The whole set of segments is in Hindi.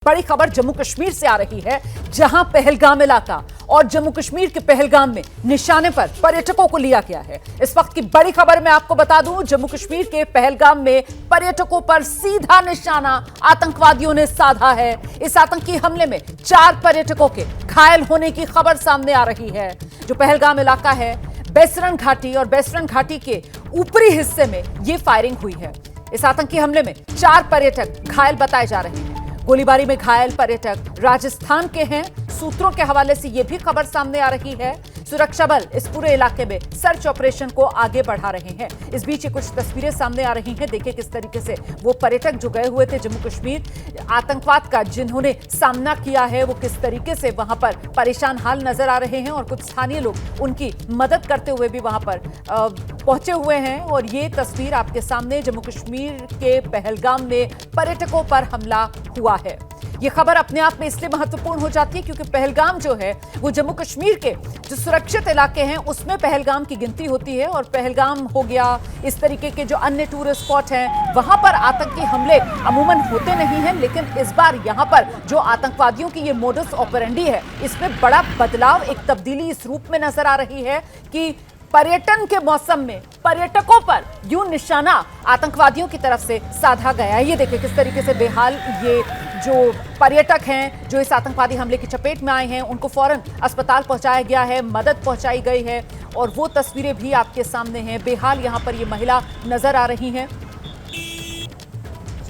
बड़ी खबर जम्मू कश्मीर से आ रही है, जहां पहलगाम इलाका और जम्मू कश्मीर के पहलगाम में निशाने पर पर्यटकों को लिया गया है। इस वक्त की बड़ी खबर मैं आपको बता दूं, जम्मू कश्मीर के पहलगाम में पर्यटकों पर सीधा निशाना आतंकवादियों ने साधा है। इस आतंकी हमले में 4 पर्यटकों के घायल होने की खबर सामने आ रही है। जो पहलगाम इलाका है, बेसरन घाटी और बेसरन घाटी के ऊपरी हिस्से में यह फायरिंग हुई है। इस आतंकी हमले में 4 पर्यटक घायल बताए जा रहे हैं। गोलीबारी में घायल पर्यटक राजस्थान के हैं। सूत्रों के हवाले से यह भी खबर सामने आ रही है। सुरक्षा बल इस पूरे इलाके में सर्च ऑपरेशन को आगे बढ़ा रहे हैं। इस बीच ये कुछ तस्वीरें सामने आ रही हैं। देखिए किस तरीके से वो पर्यटक जो गए हुए थे जम्मू कश्मीर, आतंकवाद का जिन्होंने सामना किया है, वो किस तरीके से वहां पर परेशान हाल नजर आ रहे हैं और कुछ स्थानीय लोग उनकी मदद करते हुए भी वहां पर पहुंचे हुए हैं। और ये तस्वीर आपके सामने जम्मू कश्मीर के पहलगाम में पर्यटकों पर हमला हुआ है। ये खबर अपने आप में इसलिए महत्वपूर्ण हो जाती है क्योंकि पहलगाम जो है वो जम्मू कश्मीर के जो सुरक्षित इलाके हैं उसमें पहलगाम की गिनती होती है। और पहलगाम हो गया, इस तरीके के जो अन्य टूरिस्ट स्पॉट हैं, वहां पर आतंकी हमले अमूमन होते नहीं हैं। लेकिन इस बार यहां पर जो आतंकवादियों की ये मोडस ऑपरेंडी है, इसमें बड़ा बदलाव, एक तब्दीली इस रूप में नजर आ रही है कि पर्यटन के मौसम में पर्यटकों पर यूं निशाना आतंकवादियों की तरफ से साधा गया है। ये देखिए किस तरीके से बेहाल ये जो पर्यटक हैं जो इस आतंकवादी हमले की चपेट में आए हैं, उनको फौरन अस्पताल पहुंचाया गया है, मदद पहुंचाई गई है। और वो तस्वीरें भी आपके सामने हैं। बेहाल यहां पर ये महिला नजर आ रही हैं।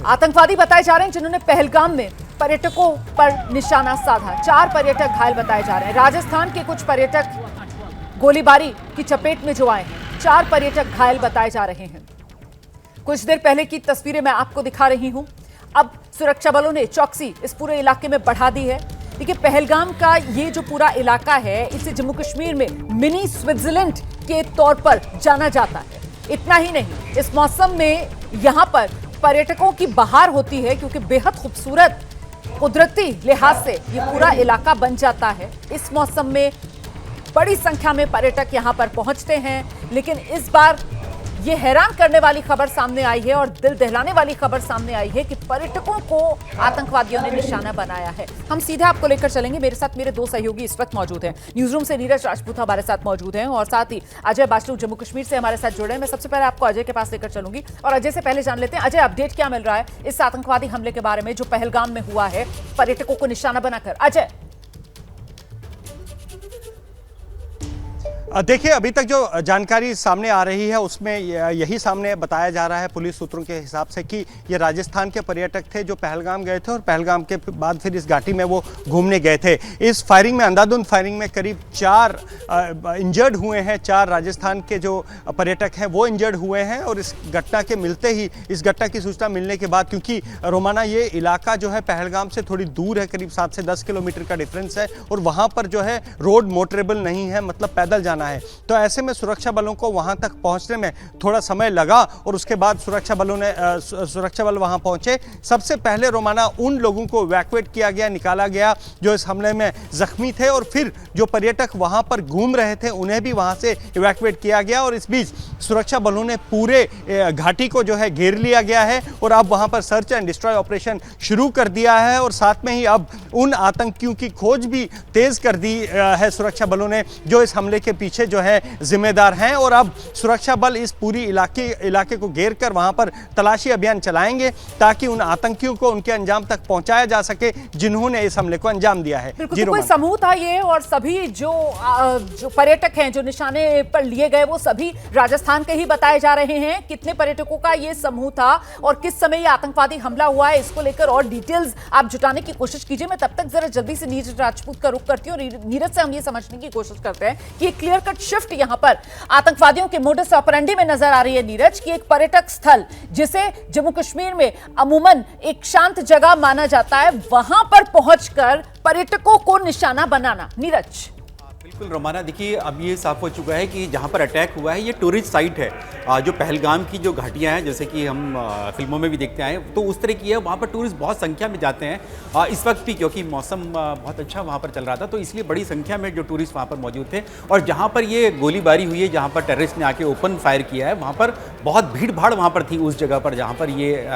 आतंकवादी बताए जा रहे हैं जिन्होंने पहलगाम में पर्यटकों पर निशाना साधा। 4 पर्यटक घायल बताए जा रहे हैं। राजस्थान के कुछ पर्यटक गोलीबारी की चपेट में जो आए हैं, 4 पर्यटक घायल बताए जा रहे हैं। कुछ देर पहले की तस्वीरें मैं आपको दिखा रही हूं। अब सुरक्षा बलों ने चौकसी इस पूरे इलाके में बढ़ा दी है। देखिए पहलगाम का ये जो पूरा इलाका है, इसे जम्मू कश्मीर में मिनी स्विट्जरलैंड के तौर पर जाना जाता है। इतना ही नहीं, इस मौसम में यहां पर पर्यटकों की बहार होती है क्योंकि बेहद खूबसूरत कुदरती लिहाज से ये पूरा इलाका बन जाता है। इस मौसम में बड़ी संख्या में पर्यटक यहां पर पहुंचते हैं। लेकिन इस बार ये हैरान करने वाली खबर सामने आई है और दिल दहलाने वाली खबर सामने आई है कि पर्यटकों को आतंकवादियों ने निशाना बनाया है। हम सीधे आपको लेकर चलेंगे। मेरे साथ मेरे 2 सहयोगी इस वक्त मौजूद हैं। न्यूज रूम से नीरज राजपूत हमारे साथ मौजूद हैं और साथ ही अजय बाचलू जम्मू कश्मीर से हमारे साथ जुड़े हैं। मैं सबसे पहले आपको अजय के पास लेकर चलूंगी और अजय से पहले जान लेते हैं, अजय अपडेट क्या मिल रहा है इस आतंकवादी हमले के बारे में जो पहलगाम में हुआ है पर्यटकों को निशाना बनाकर। अजय देखिए, अभी तक जो जानकारी सामने आ रही है उसमें यही सामने बताया जा रहा है पुलिस सूत्रों के हिसाब से कि ये राजस्थान के पर्यटक थे जो पहलगाम गए थे और पहलगाम के बाद फिर इस घाटी में वो घूमने गए थे। इस फायरिंग में, अंधाधुंध फायरिंग में करीब 4 इंजर्ड हुए हैं। 4 राजस्थान के जो पर्यटक हैं वो इंजर्ड हुए हैं। और इस घटना के मिलते ही, इस घटना की सूचना मिलने के बाद, क्योंकि रोमाना ये इलाका जो है पहलगाम से थोड़ी दूर है, करीब 7 से 10 किलोमीटर का डिफरेंस है और वहाँ पर जो है रोड मोटरेबल नहीं है, मतलब पैदल जाना है। तो ऐसे में सुरक्षा बलों को वहां तक पहुंचने में थोड़ा समय लगा और उसके बाद सुरक्षा बल वहां पहुंचे। सबसे पहले रोमाना उन लोगों को इवैक्यूएट किया गया, निकाला गया जो इस हमले में जख्मी थे। और फिर जो पर्यटक वहां पर घूम रहे थे उन्हें भी वहां से इवैक्यूएट किया गया। और इस बीच सुरक्षा बलों ने पूरे घाटी को जो है घेर लिया गया है और अब वहां पर सर्च एंड डिस्ट्रॉय ऑपरेशन शुरू कर दिया है। और साथ में ही अब उन आतंकियों की खोज भी तेज कर दी है सुरक्षा बलों ने जो इस हमले के पीछे जो है जिम्मेदार हैं। और अब सुरक्षा बल इस पूरी इलाके को घेर कर वहां पर तलाशी अभियान चलाएंगे ताकि उन आतंकियों को उनके अंजाम तक पहुंचाया जा सके जिन्होंने इस हमले को अंजाम दिया है। तो कोई समूह था ये और सभी जो पर्यटक हैं जो निशाने पर लिए गए वो सभी राजस्थान के ही बताए जा रहे हैं। कितने पर्यटकों का ये समूह था और किस समय ये आतंकवादी हमला हुआ है, इसको लेकर और डिटेल्स आप जुटाने की कोशिश कीजिए। मैं तब तक जरा जल्दी से नीरज राजपूत का रुख करती हूँ और नीरज से हम ये समझने की कोशिश करते हैं कि क्लियर कट शिफ्ट यहां पर आतंकवादियों के मोडस ऑपरेंडी में नजर आ रही है नीरज, की एक पर्यटक स्थल जिसे जम्मू कश्मीर में अमूमन एक शांत जगह माना जाता है, वहां पर पहुंचकर पर्यटकों को निशाना बनाना। नीरज बिल्कुल रोमाना, देखिए अब ये साफ हो चुका है कि जहाँ पर अटैक हुआ है ये टूरिस्ट साइट है। जो पहलगाम की जो घाटियाँ हैं, जैसे कि हम फिल्मों में भी देखते आए, तो उस तरह की है। वहाँ पर टूरिस्ट बहुत संख्या में जाते हैं इस वक्त भी, क्योंकि मौसम बहुत अच्छा वहाँ पर चल रहा था, तो इसलिए बड़ी संख्या में जो टूरिस्ट वहाँ पर मौजूद थे। और जहाँ पर ये गोलीबारी हुई है, जहाँ पर टेररिस्ट ने आके ओपन फायर किया है, वहाँ पर बहुत भीड़ भाड़ वहाँ पर थी उस जगह पर जहाँ पर ये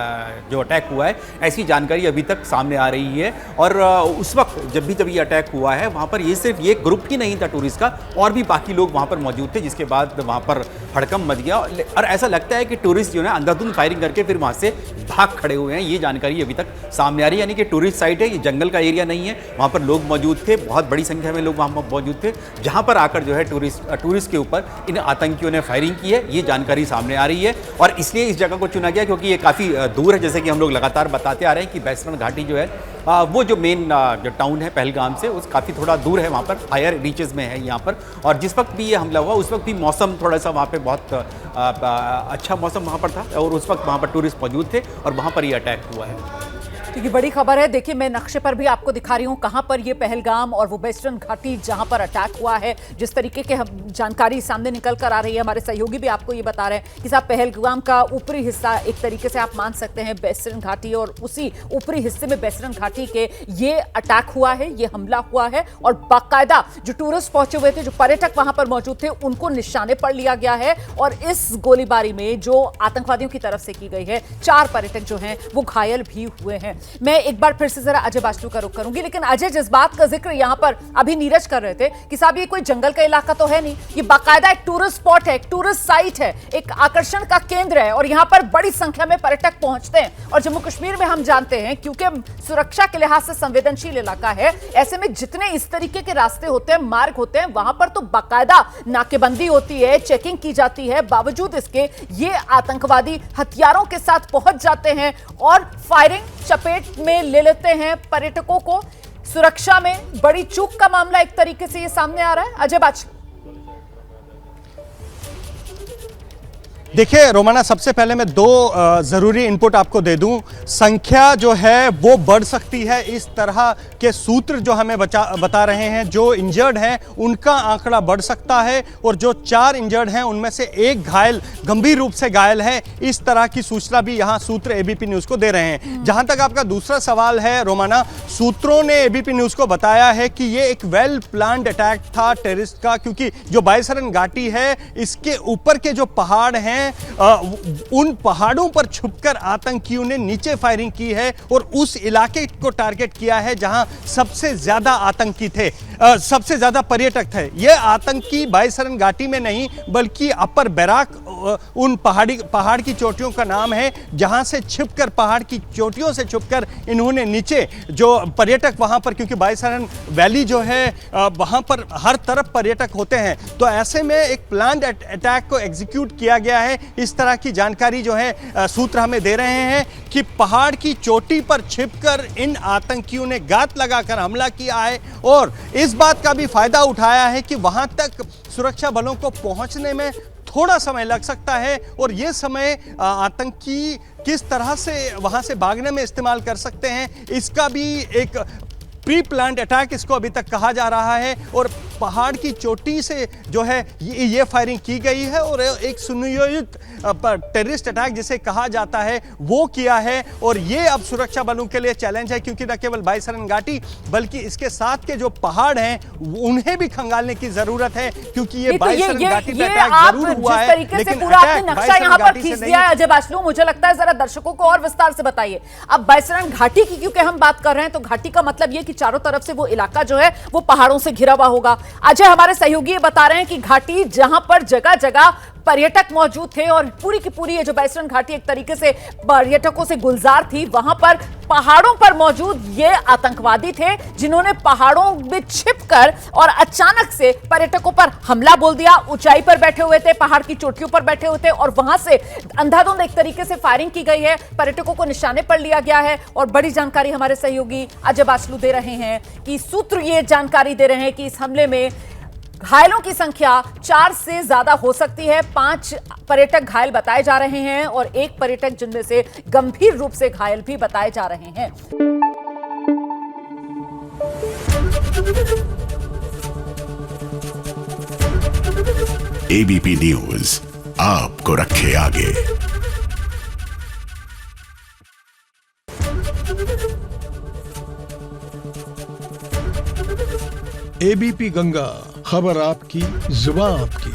जो अटैक हुआ है, ऐसी जानकारी अभी तक सामने आ रही है। और उस वक्त जब ये अटैक हुआ है वहाँ पर ये सिर्फ ये ग्रुप ही नहीं था टूरिस्ट का, और भी बाकी लोग वहाँ पर मौजूद थे, जिसके बाद वहाँ पर हड़कंप मच गया। और ऐसा लगता है कि टूरिस्ट जो है अंधाधुंध फायरिंग करके फिर वहाँ से भाग खड़े हुए हैं। ये जानकारी अभी तक सामने आ रही है, यानी कि टूरिस्ट साइट है, ये जंगल का एरिया नहीं है, वहाँ पर लोग मौजूद थे, बहुत बड़ी संख्या में लोग वहाँ मौजूद थे, जहाँ पर आकर जो है टूरिस्ट के ऊपर इन आतंकियों ने फायरिंग की है। ये जानकारी सामने आ रही है और इसलिए इस जगह को चुना गया क्योंकि ये काफ़ी दूर है, जैसे कि हम लोग लगातार बताते आ रहे हैं कि बैसरण घाटी जो है वो जो मेन जो टाउन है पहलगाम से, उस काफ़ी थोड़ा दूर है, वहाँ पर हायर रीचेस में है यहाँ पर। और जिस वक्त भी ये हमला हुआ उस वक्त भी मौसम थोड़ा सा वहाँ पे बहुत अच्छा मौसम वहाँ पर था और उस वक्त वहाँ पर टूरिस्ट मौजूद थे और वहाँ पर ये अटैक हुआ है। क्योंकि बड़ी खबर है, देखिए मैं नक्शे पर भी आपको दिखा रही हूं कहां पर ये पहलगाम और वो बैसरण घाटी जहां पर अटैक हुआ है। जिस तरीके के जानकारी सामने निकल कर आ रही है, हमारे सहयोगी भी आपको ये बता रहे हैं कि साहब पहलगाम का ऊपरी हिस्सा एक तरीके से आप मान सकते हैं बैसरण घाटी, और उसी ऊपरी हिस्से में बैसरण घाटी के ये अटैक हुआ है, ये हमला हुआ है और बाकायदा जो टूरिस्ट पहुंचे हुए थे, जो पर्यटक वहां पर मौजूद थे, उनको निशाने पर लिया गया है। और इस गोलीबारी में जो आतंकवादियों की तरफ से की गई है, 4 पर्यटक जो हैं वो घायल भी हुए हैं। मैं एक बार फिर से जरा अजय बाचलू का रुख करूंगी, लेकिन अजय जिस बात का जिक्र यहां पर अभी नीरज कर रहे थे कि साहब ये कोई जंगल का इलाका तो है नहीं, ये बाकायदा एक टूरिस्ट स्पॉट है, एक टूरिस्ट साइट है, एक आकर्षण का केंद्र है और यहां पर बड़ी संख्या में पर्यटक पहुंचते हैं। और जम्मू कश्मीर में हम जानते हैं क्योंकि सुरक्षा के लिहाज से संवेदनशील इलाका है, ऐसे में जितने इस तरीके के रास्ते होते हैं, मार्ग होते हैं, वहां पर तो बाकायदा नाकेबंदी होती है, चेकिंग की जाती है। बावजूद इसके ये आतंकवादी हथियारों के साथ पहुंच जाते हैं और फायरिंग चपेट में ले लेते हैं पर्यटकों को। सुरक्षा में बड़ी चूक का मामला एक तरीके से ये सामने आ रहा है। अजय बाचलू, देखिए रोमाना, सबसे पहले मैं 2 ज़रूरी इनपुट आपको दे दूं। संख्या जो है वो बढ़ सकती है, इस तरह के सूत्र जो हमें बता रहे हैं, जो इंजर्ड हैं उनका आंकड़ा बढ़ सकता है और जो 4 इंजर्ड हैं उनमें से 1 घायल, गंभीर रूप से घायल है, इस तरह की सूचना भी यहाँ सूत्र एबीपी न्यूज़ को दे रहे हैं। जहाँ तक आपका दूसरा सवाल है रोमाना, सूत्रों ने एबीपी न्यूज़ को बताया है कि ये एक वेल प्लान्ड अटैक था टेररिस्ट का, क्योंकि जो बैसरण घाटी है इसके ऊपर के जो पहाड़ हैं उन पहाड़ों पर छुपकर आतंकियों ने नीचे फायरिंग की है और उस इलाके को टारगेट किया है जहां सबसे ज्यादा आतंकी थे, सबसे ज्यादा पर्यटक थे। ये आतंकी बैसरण घाटी में नहीं बल्कि अपर बैराक उन पहाड़ की चोटियों का नाम है, जहां से छिपकर, पहाड़ की चोटियों से छुपकर इन्होंने नीचे जो पर्यटक वहां पर, क्योंकि बैसरण वैली जो है वहां पर हर तरफ पर्यटक होते हैं, तो ऐसे में एक प्लान्ड अटैक को एग्जीक्यूट किया गया है। इस तरह की जानकारी जो है सूत्र हमें दे रहे हैं कि पहाड़ की चोटी पर छिपकर इन आतंकियों ने घात लगाकर हमला किया है और इस बात का भी फायदा उठाया है कि वहां तक सुरक्षा बलों को पहुंचने में थोड़ा समय लग सकता है और ये समय आतंकी किस तरह से वहां से भागने में इस्तेमाल कर सकते हैं, इसका भी एक प्री प्लान्ड अटैक इसको अभी तक कहा जा रहा है। और पहाड़ की चोटी से जो है ये फायरिंग की गई है और एक सुनियोजित टेररिस्ट अटैक जिसे कहा जाता है वो किया है। और ये अब सुरक्षा बलों के लिए चैलेंज है, क्योंकि न केवल बैसरण घाटी बल्कि इसके साथ के जो पहाड़ हैं उन्हें भी खंगालने की जरूरत है, क्योंकि ये बैसरण घाटी पे अटैक जरूर हुआ है, लेकिन पूरा आपने नक्शा यहाँ पर खींच दिया है अजय बाचलू, मुझे लगता है जरा दर्शकों को और विस्तार से बताइए। अब बैसरण घाटी की क्योंकि हम बात कर रहे हैं, तो घाटी का मतलब ये कि चारों तरफ से वो इलाका जो है वो पहाड़ों से घिरा हुआ होगा। अजय, हमारे सहयोगी ये बता रहे हैं कि घाटी जहां पर जगह जगह पर्यटक मौजूद थे और पूरी की पूरी ये जो बैसरण घाटी एक तरीके से पर्यटकों से गुलजार थी, वहां पर पहाड़ों पर मौजूद ये आतंकवादी थे जिन्होंने पहाड़ों में छिपकर और अचानक से पर्यटकों पर हमला बोल दिया। ऊंचाई पर बैठे हुए थे, पहाड़ की चोटियों पर बैठे हुए थे और वहां से अंधाधुंध एक तरीके से फायरिंग की गई है, पर्यटकों को निशाने पर लिया गया है। और बड़ी जानकारी हमारे सहयोगी अजय बाचलू दे रहे हैं कि सूत्र ये जानकारी दे रहे हैं कि इस हमले में घायलों की संख्या 4 से ज्यादा हो सकती है। 5 पर्यटक घायल बताए जा रहे हैं और 1 पर्यटक जिनमें से गंभीर रूप से घायल भी बताए जा रहे हैं। एबीपी न्यूज आपको रखे आगे। एबीपी गंगा, खबर आपकी, जुबान आपकी।